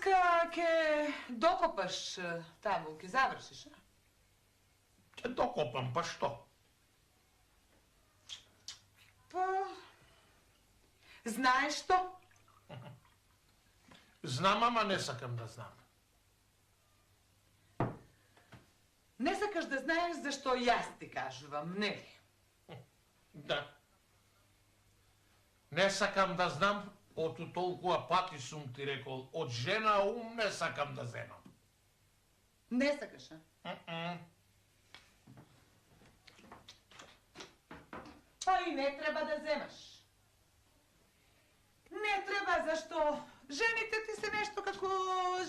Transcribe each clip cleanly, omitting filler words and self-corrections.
Денеска ќе докопаш таму, ќе завршиш, а? Ќе докопам, па што? Па... Знаеш што? Знам, ама не сакам да знам. Не сакаш да знаеш зашто јас ти кажувам, нели? Да. Не сакам да знам, оту толкова пати сум ти рекол, од жена ум не сакам да земам. Не сакаш, а? Па и не треба да земаш. Не треба, зашто жените ти се нешто како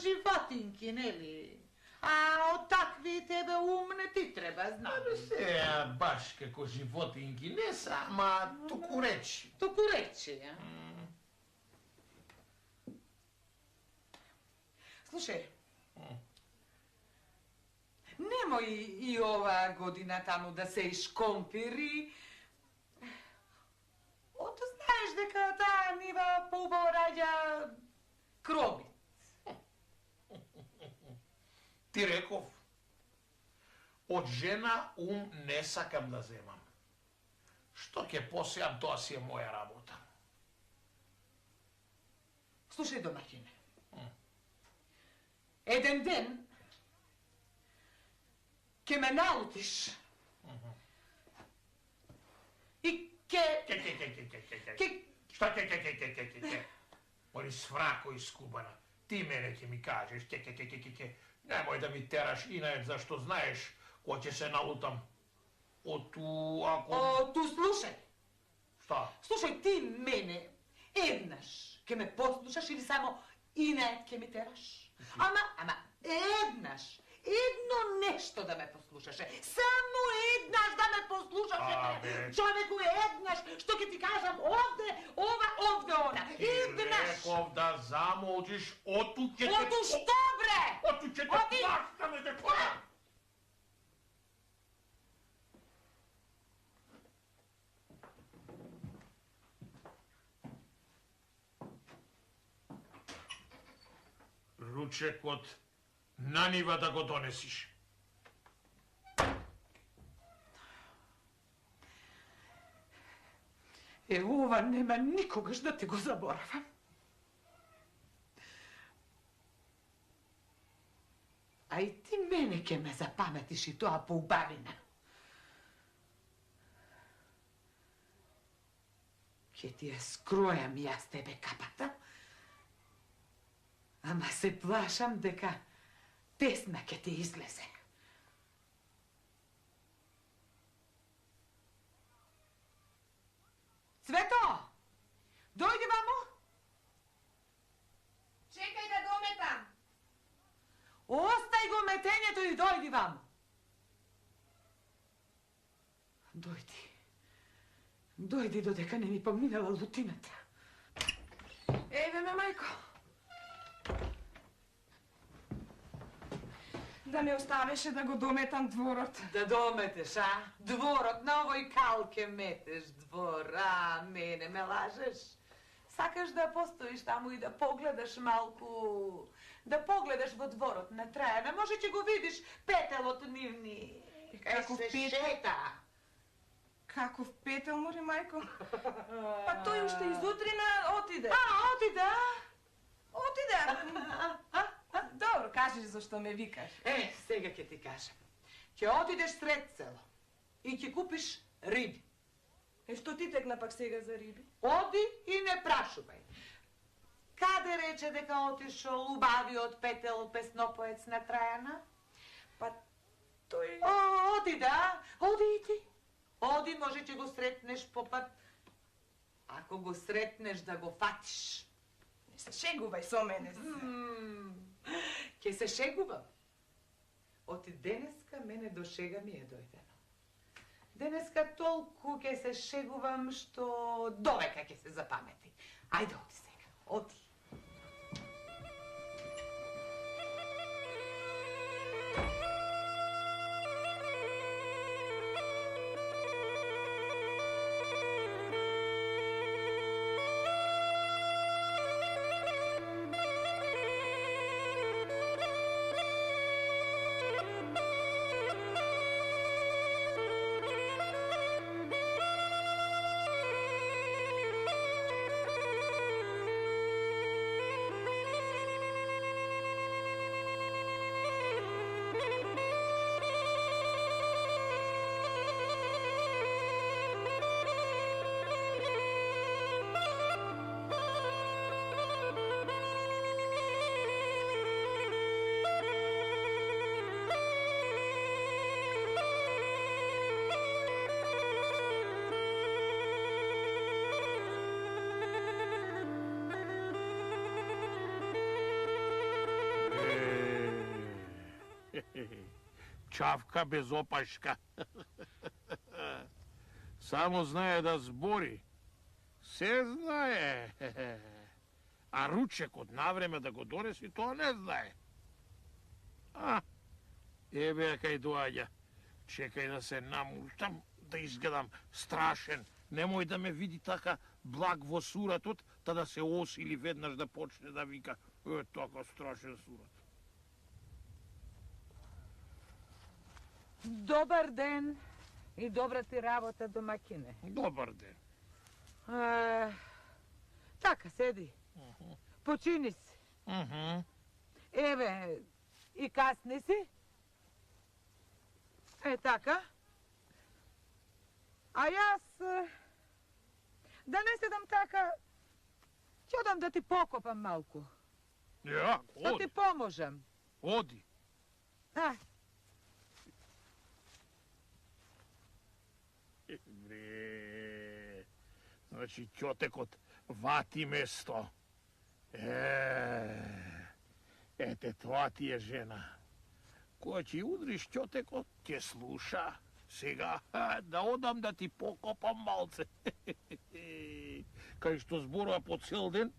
животинки, нели? А од такви тебе ум не ти треба, знам. Се, баш како животинки, не са, ама току речи. Току речи, а? Слушај, немој и ова година таму да се ишкомпири. Ото знаеш дека таа нива поубаво раѓа кромит. Ти реков, од жена ум не сакам да земам. Што ќе посеам, тоа си е моја работа. Слушај, домаќине. Еден ден ќе ме наутиш и Šta ke? Oni svraco iskubana. Ti mene ќе ми кажеш, ke. Nemoj da mi teraš inače, zašto znaješ ko će se nalutam. Tu slušaj. Šta? Slušaj, ti mene еднаш ќе ме послушаш или само инает ќе ми тераш? Ама, еднаш. Едно нешто да ме послушаше. Само еднаш да ме послушаше. Човеку еднаш, што ќе ти кажам овде, ова, овде, она. Еднаш. Ти реков да замолчиш, оту ќе те... Оту што, бре? Оту ќе те пласкаме, дечко. Ручекот на нива да го донесиш. Ова нема никогаш да те го заборавам. А и ти мене ке ме запаметиш и тоа поубавина. Ке ти ја скројам јас тебе капата, ама се плашам дека песна ке ти излезе. Цвето! Дојди вамо! Чекај да дометам! Остај го метењето и дојди вамо! Дојди. Дојди додека не ми поминала лутината. Еве ме, мајко. Да ме оставеше да го дометам дворот. Да дометеш, а? Дворот, на овој кал ке метеш двор, а? Мене ме лажеш? Сакаш да постоиш таму и да погледаш малку... Да погледаш во дворот на Трајана, може ќе го видиш петелот нивни. Каков се петел? шета. Каков петел, мори, мајко? Па тој уште изутрина отиде. Отиде, а? Отиде. Добро, кажеш зашто ме викаш. Сега ќе ти кажам. Ќе отидеш сред село и ќе купиш риби. Што ти текна пак сега за риби? Оди и не прашувај. Каде рече дека отишол убавиот петел песнопоец на Трајана? Па тој... Оди, да. Оди и ти. Оди, може ќе го сретнеш по пат. Ако го сретнеш, да го фатиш. Не се шегувај со мене. Ке се шегувам. Оти денеска мене до шега ми е дојдено. Денеска толку ке се шегувам, што довека ке се запамети. Ајде, оди сега, оди. Чавка без опашка. Само знае да збори. Се знае. А ручекот навреме да го донеси, тоа не знае. Еве кај доаѓа. Чекај да се намуштам, да изгледам страшен. Немој да ме види така благ во суратот, та да се осили веднаш да почне да вика така страшен сурат. Добар ден и добра ти работа, домакине. Добар ден. Така, седи. Почини се. Еве, и касни си. Така. А јас, да не седам така, ќе одам да ти покопам малку. Ја, Да оди, ти поможам. оди. Бре, значи ќотекот вати место. Ете, тоа ти е жена. Која ќе удриш ќотекот, ќе слуша. Сега да одам да ти покопам малце. Кај што зборува по цел ден,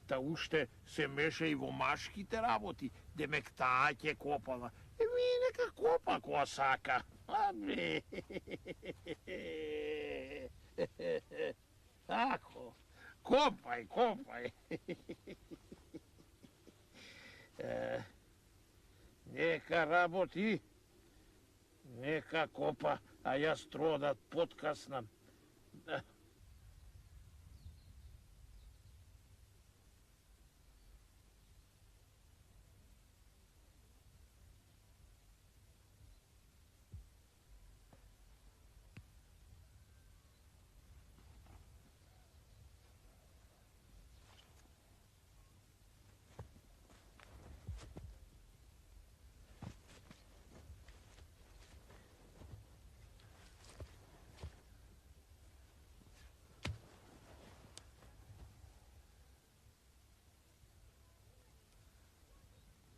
та уште се меша и во машките работи. Демек таа ќе копала. Нека копа која сака. Тако. Копај, копај. Нека работи. Нека копа, а јас троа да подкаснам.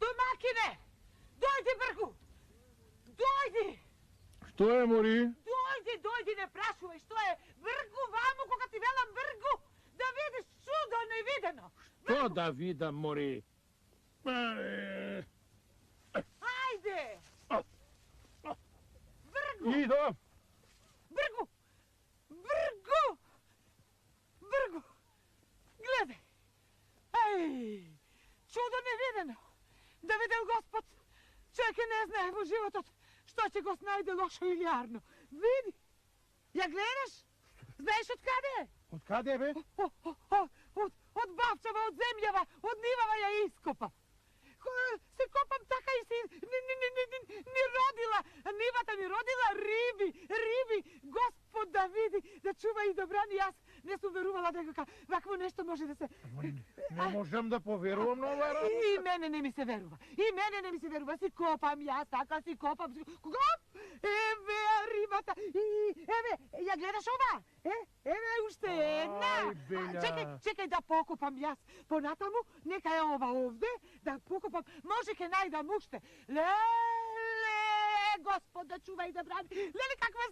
Домакине, дојди бргу! Дојди! Што е, Мори? Дојди, не прашувај, што е? Бргу ваму, кога ти велам бргу, да видиш чудо невидено! Што да видам, Мори? Ајде! Бргу! Идам! Бргу! Гледај! Ај! Чудо невидено! Да видел Господ, човек не знае во животот што ќе го снајде лошо или јарно. Види! Ја гледаш? Знаеш од каде е? Од каде, бе? Од бавчава, од земјава, од нивава ја ископа. Се копам така и си ни родила, нивата ни родила риби, Господ да види, да чува и да брани. Јас не сум верувала дека вакво нешто може да се... Не можам да поверувам на ова работа. И мене не ми се верува. Си копам јас, така си копам. Коп! Еве рибата. Еве, ја гледаш ова? Еве уште една. Ај, Белја. Чекај да покопам јас. Понатаму, нека е ова овде, да покопам. Може ке најдам уште. Леле, Господ да чува и да брани. Леле, каква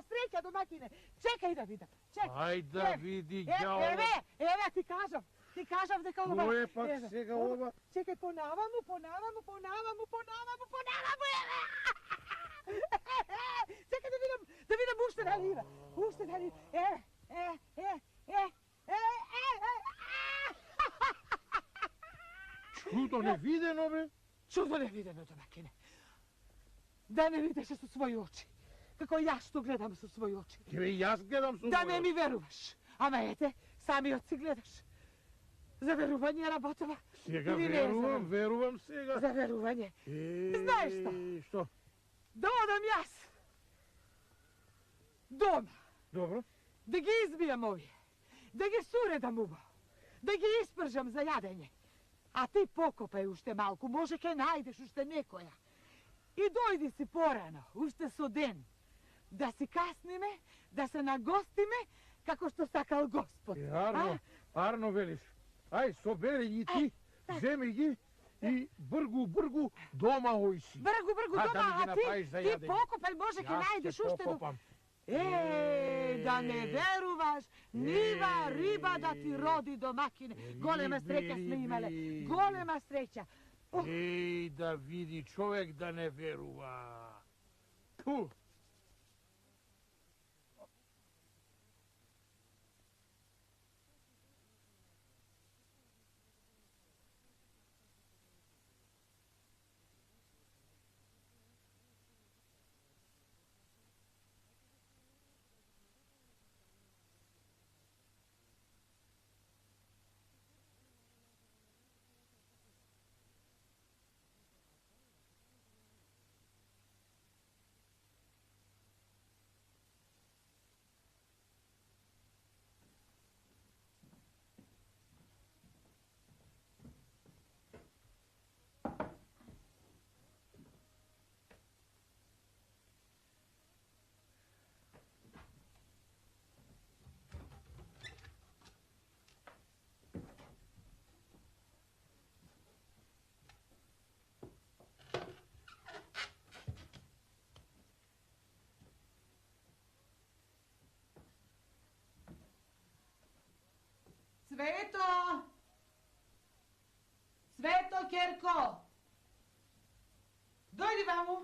среќа, домакине. Чекај да видам. Ај да види ѓао. Еве, ти кажав дека ова... Кој е пак сега ова? Чекај, понаваму, чекај да видам уште дали има. Чудо невидено, бе. Чудо невидено, домакине. Да не видеше со своји очи. Како јас што гледам со своји очи. Еве јас гледам со Да не ми веруваш. Ама ете, самиот си гледаш. За верување работава. Сега или не за верувам сега. За верување. Знаеш што? Што? Да одам јас. Дома. Добро. Да ги избијам овие. Да ги суредам убаво. Да ги испржам за јадење. А ти покопај уште малку, може ке најдеш уште некоја. И дојди си порано, уште со ден. Да си касниме, да се нагостиме, како што сакал Господ. Арно велиш. Ај, собери ги ти, земи ги и бргу дома ојси. Бргу, А, дома, да ми ги а направиш за ти јадење. покопај, може ке најдеш уште до... покопам. Да не веруваш, нива риба да ти роди домакине. Голема среќа сме имале, голема среќа. Да види човек да не верува. Пу! Свето! Свето, Керко! Дојди ваму!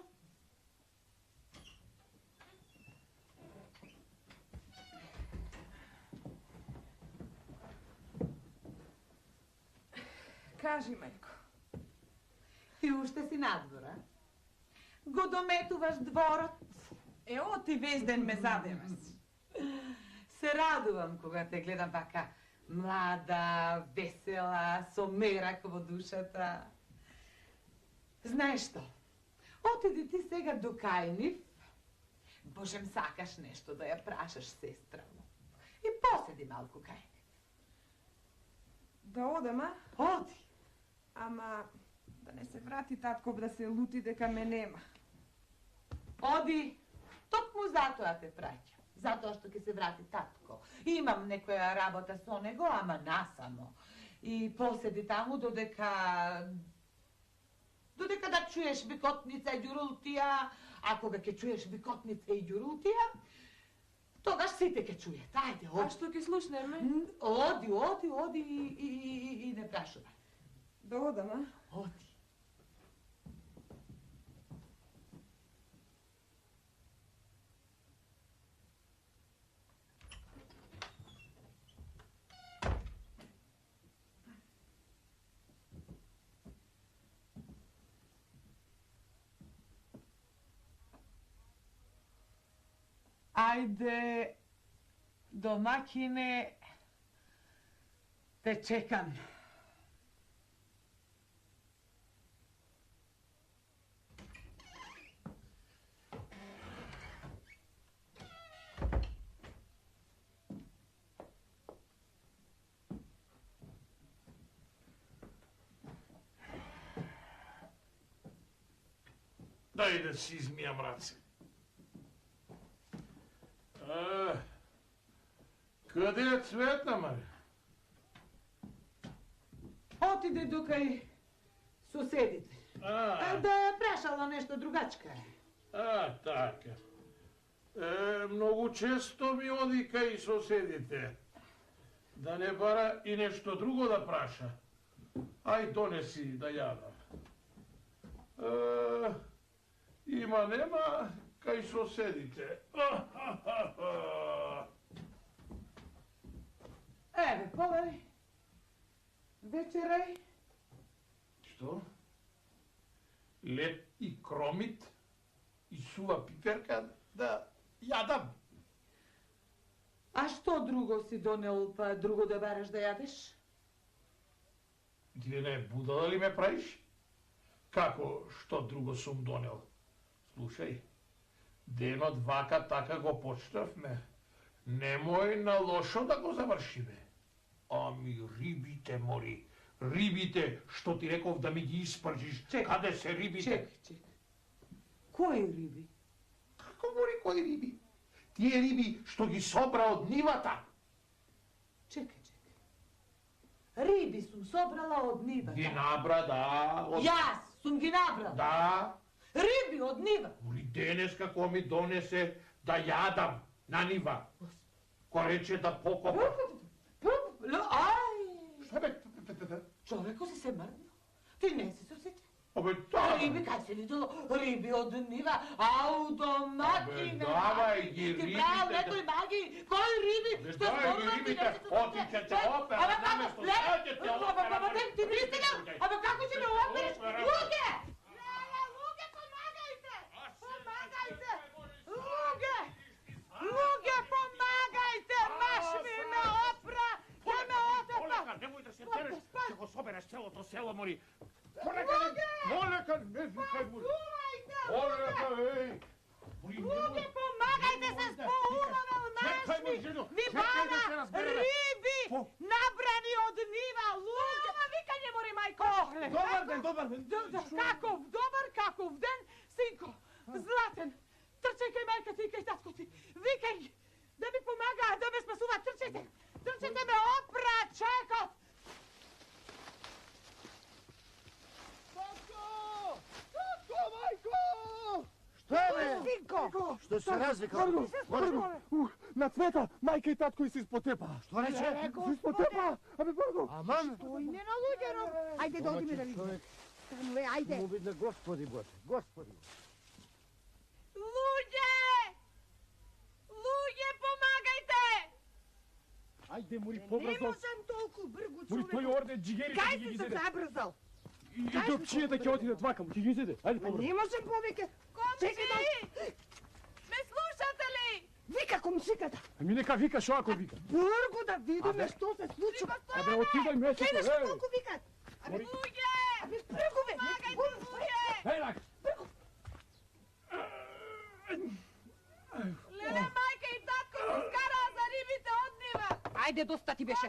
Кажи, мајко. Ти уште си надвора? Го дометуваш дворот? Оти вез ден ме задеваш. Се радувам кога те гледам вака млада, весела, со мерак во душата. Знаеш што? Отиди ти сега до Кајнив, божем сакаш нешто да ја прашаш сестра му. И поседи малку Кајнив. Да одам, а? Оди. Ама да не се врати татков да се лути дека ме нема. Оди. Токму затоа те праќам. Затоа што ќе се врати татко. Имам некоја работа со него, ама насамо. И поседи таму додека да чуеш бикотница и ѓурултија, а кога ќе чуеш бикотница и ѓурултија, тогаш сите ќе чујат. Ајде, А оди. што ќе слушнеме? Оди и не прашувај. Да одам, а? Оди. Ајде, домакине, те чекам. Дај да си измијам раце. Каде е Цветна, Марија? Отиде до кај соседите. Да ја прашала нешто другачка. Така. Многу често ми оди кај соседите. Да не бара и нешто друго да праша. Ај донеси да јадам. Има нема кај соседите. Еве, полај. Вечерај. Што? Леп и кромит и сува пиперка да јадам. А што друго си донел, па друго да бараш да јадеш? Ти не будала ли ме правиш? Како, што друго сум донел? Слушај, денот вака така го почнавме. Немој на лошо да го завршиме. Ами рибите, мори, рибите, што ти реков да ми ги испржиш. Каде се рибите? Чекай. Кои риби? Како мори кои риби? Тие риби што ги собра од нивата. Чекай. Ribi sum sobrala od niva. Ги набра, да. Јас сум ги набрала. Да. Риби од нива. Ули денес како ми донесе да јадам на нива. Ко рече да покопам. Ај! Šta бе? Човеко си се мрдно. Ти не си се осетил. Абе, да. Риби, кај се видело риби од нива, ау домакине. Абе, давај ги Ти рибите, правил да. некој маги, кој риби? Бе, Што давај ги спомнам ти, рибите, не си се отичете осетил. опера, Абе, како? наместо Ле, седете опера, абе, ти пристига? Абе, како ќе ме опереш? Опера. Луѓе! Леле, луѓе, помагајте! Помагајте! Луѓе! Луѓе, помагајте! Маш ми ме опра! Ја ме отепа! Олека, немој да се тереш, ќе го собереш целото село, мори. Олека, не викај, мори. Чувајте! Олека, еј. Мори, Луѓе, немој. помагајте се с поумовел Чекај, нашми! жено, Ви чекај да се бара разбереме. риби набрани од нива, луѓе! Ама викање мори мајко! Добар ден. Каков ден, синко, златен. Трчај кај мајка ти и кај татко ти. Викај да ми помагаат, да ме спасуваат. Трчајте, трчајте ме опра чекот. Што е, бе? Синко! Што се развикал? На цвета, мајка и татко и се испотепа. Што рече? Се испотепа. Абе, бързо. Аман? Тој не на луѓе, ајде да одиме да видиме. Стануве, ајде. Му видне Господи Боже, Господи. Луѓе! Луѓе, помагајте! Ајде, мори Не побрзо. можам толку бргу, Мори тој човек. орде джигерите Кај ќе ги си се изеде. забрзал? И допчијата ќе отидат вакам, ќе ги изеде. Ајде побрзо. Не можам повеќе. Чекај, ме слушате ли? Вика комшиката. Ами нека вика шо ако вика. Бргу да видиме што се случува. Абе, отидај месецо, Гледаш еј. колку викат. Абе, Мори. абе, бргу бе. Еј, рак. Леле, мајка и татко се скараа за рибите од нива. Ајде, доста ти беше.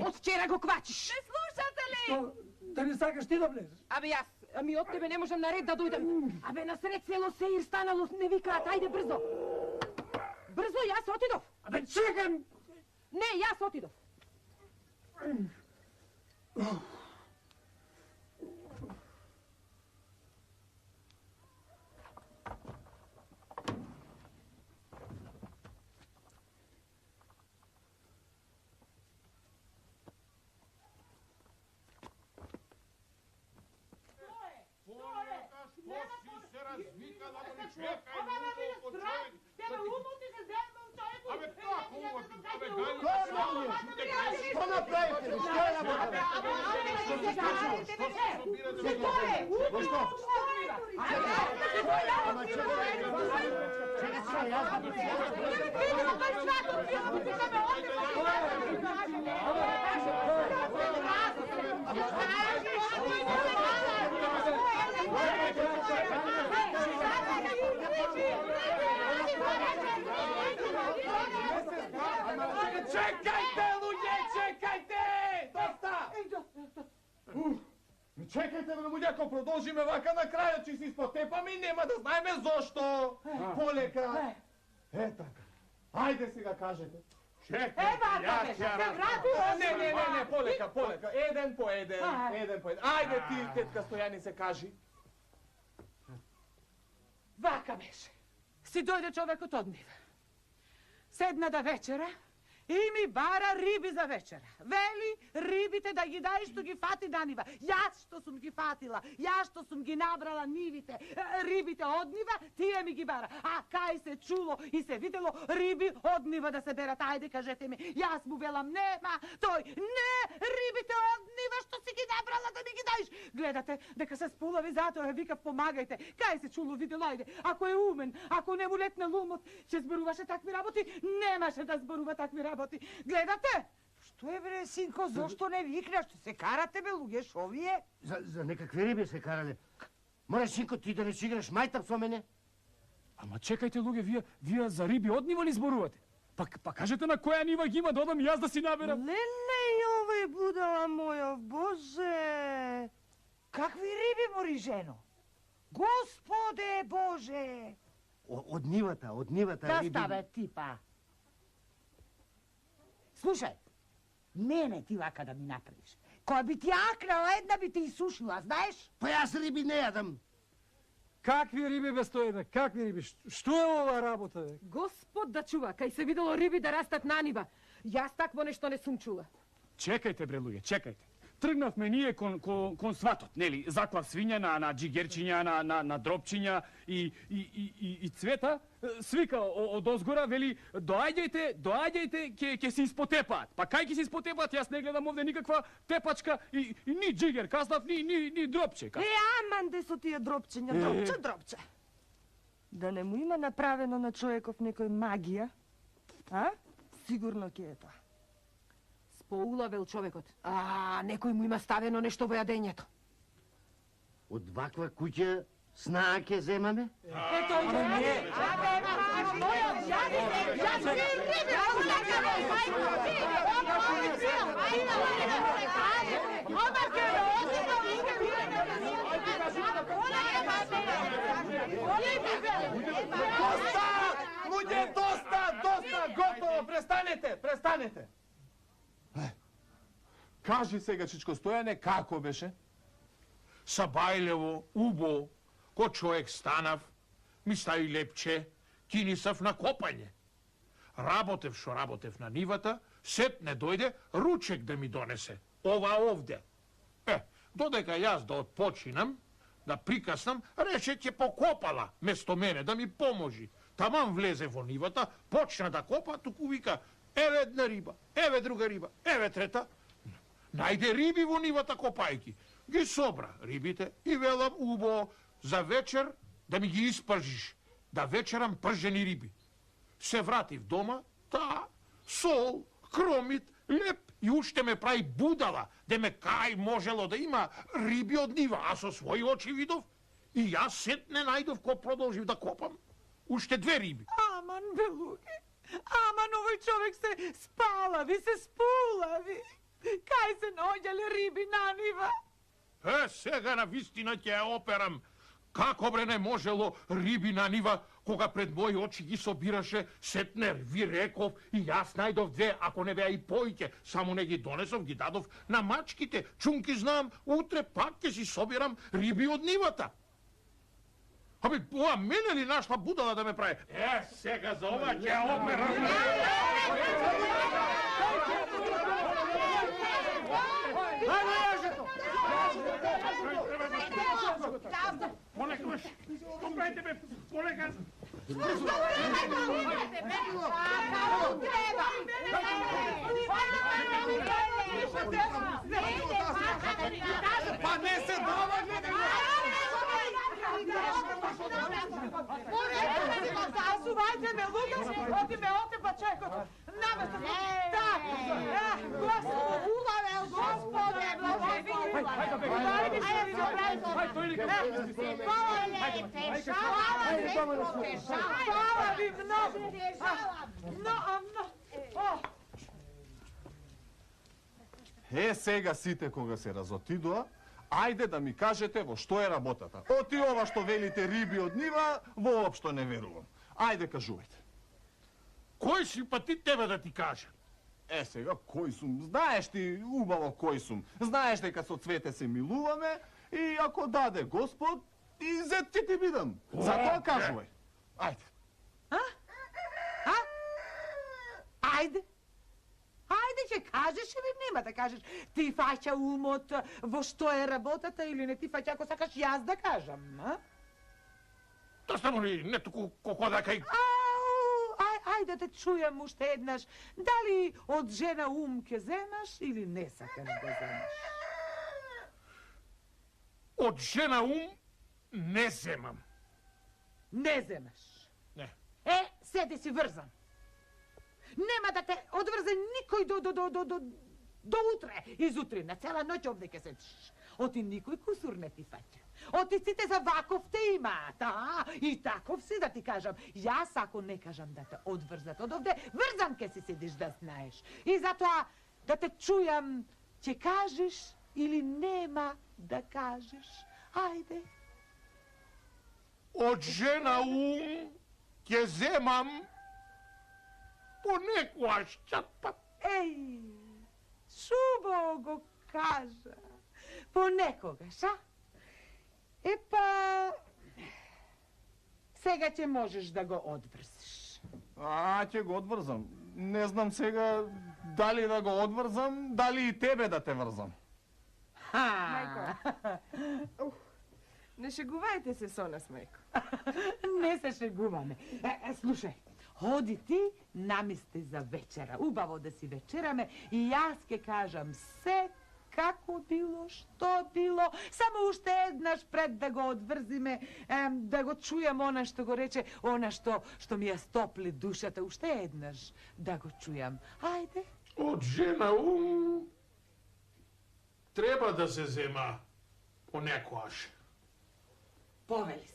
Од вчера го квачиш. Не слушате ли? Да не сакаш ти да влезеш? Абе, јас, ами од тебе не можам наред да дојдам. Абе, насред село Сеир станало, не викаат, ајде брзо. Брзо, јас отидов. Абе, чекам. Не, јас отидов. Абе, како умоти? Абе, Што направите? Бе? Што е работа? Ама чекай, чекай, јас Чекајте, луѓе, чекајте! Доста! Чекајте, бе, луѓе, ако продолжиме вака на крајот ќе се испотепаме и нема да знаеме зошто. Полека. Е така. Ајде сега кажете. Чекај, јас ќе ракам. Не, полека. Еден по еден. Ајде ти, тетка Стојанице, кажи. Вака беше. Си дојде човекот од нив. Седна да вечера и ми бара риби за вечера. Вели, рибите да ги дај што ги фати на нива. Јас што сум ги фатила, јас што сум ги набрала нивите, рибите од нива, тие ми ги бара. А кај се чуло и се видело риби од нива да се берат, ајде кажете ми. Јас му велам нема, тој не, рибите од нива што си ги набрала да ми ги дајш. Гледате дека се сполави, затоа вика помагајте. Кај се чуло видело, ајде. Ако е умен, ако не му летнал умот, ќе зборуваше такви работи, немаше да зборува такви работи. Гледате? Што е бре, синко, зошто не викнаш? Што се карате бе, луѓе, шо ви е? За некакви риби се карале. Мора, синко, ти да не си играш мајтап со мене? Ама чекајте, луѓе, вие за риби од нива ли зборувате? Па кажете на која нива ги има да одам и јас да си наберам. Леле, овој будала моја, Боже! Какви риби, мори, жено? Господе Боже! Од нивата Да риби. ставе ти па. Слушај, Не, ти вака да ми направиш. Која би ти акнала, една би те изсушила, знаеш? Па јас риби не јадам. Какви риби бе Стојане, какви риби? Што е ова работа, бе? Господ да чува, кај се видело риби да растат на нива. Јас такво нешто не сум чула. Чекајте, бре, луѓе, чекајте. Тргнавме ние кон сватот, нели? Заклав свиња на джигерчиња, на дропчиња и Цвета свика од озгора, вели, доаѓајте, ќе се испотепаат. Па кај ќе се испотепаат? Јас не гледам овде никаква тепачка и ни джигер, казнав, ни дропче. Аман де со тие дропчења, дропче. Да не му има направено на човеков некој магија, а? Сигурно ќе е тоа. Поулавел човекот. Некој му има ставено нешто во јадењето. Од ваква куќа снаа ќе земаме? Ето, Доста! Луѓе, доста! Готово! Престанете! Кажи сега, Чичко Стојане, како беше? Сабајлево, убо, ко човек станав, ми стави лепче, кинисав на копање. Работев на нивата, сетне дојде ручек да ми донесе. Ова овде. Додека јас да отпочинам, да прикаснам, рече ќе покопала место мене, да ми поможи. Таман влезе во нивата, почна да копа, туку вика, еве една риба, еве друга риба, еве трета. Најде риби во нивата копајки. Ги собра рибите и велам убо за вечер да ми ги испржиш, да вечерам пржени риби. Се вратив дома, сол, кромит, леп и уште ме прави будала, да ме кај можело да има риби од нива, а со своји очи видов и јас сетне најдов ко продолжив да копам. Уште 2 риби. Аман, белуги. Аман, овој човек се спалави, се спулави. Кај се наоѓале риби на нива? Сега на вистина ќе ја операм. Како бре не можело риби на нива, кога пред мои очи ги собираше, сетне ви реков и јас најдов 2, ако не беа и поиќе. Само не ги донесов, ги дадов на мачките. Чунки знам, утре пак ќе си собирам риби од нивата. Ова мене ли нашла будала да ме прави? Сега за ова ќе ја операм. Полекаш, направите ме, полекаш. Па не се дава, Сувајте ме, луѓе, оти ме отепа чекот. Наместо так. Господи, улавел, Господе, Хвала ви многу. Сега сите кога се разотидоа, ајде да ми кажете во што е работата. Оти ова што велите риби од нива, воопшто не верувам. Ајде кажувајте. Кој си па ти тебе да ти кажа? Сега, кој сум? Знаеш ти убаво кој сум. Знаеш дека со Цвете се милуваме и ако даде Господ, и зет ќе ти бидам. Затоа кажувај. Ајде. Ајде. Ајде ќе кажеш или нема да кажеш? Ти фаќа умот во што е работата или не ти фаќа ако сакаш јас да кажам, Тоа само ли не туку колко да кај... Ајде те чујам уште еднаш. Дали од жена ум ќе земаш или не сакаш да земаш? Од жена ум не земам. Не земаш? Не. Седи си врзан. Нема да те одврзе никој до утре. Изутре, на цела ноќ овде ќе седиш. Оти никој кусур не ти фаќа. Оти сите за ваков те имаат, и таков си да ти кажам. Јас ако не кажам да те одврзат од овде, врзан ке си седиш да знаеш. И затоа да те чујам, ќе кажеш или нема да кажеш. Ајде. Од жена ум ќе земам понекојаш чат па. Шубаво го кажа. Понекогаш, а? Епа... Сега ќе можеш да го одврзиш. Ќе го одврзам. Не знам сега дали да го одврзам, дали и тебе да те врзам. Мајко. Не шегувајте се со нас, мајко. Не се шегуваме. Слушај, ходи ти, намисли за вечера. Убаво да си вечераме и јас ќе кажам се како било, што било. Само уште еднаш пред да го одврзиме, да го чујам она што го рече, она што ми ја стопли душата. Уште еднаш да го чујам. Ајде. Од жена ум треба да се зема понекогаш. Повели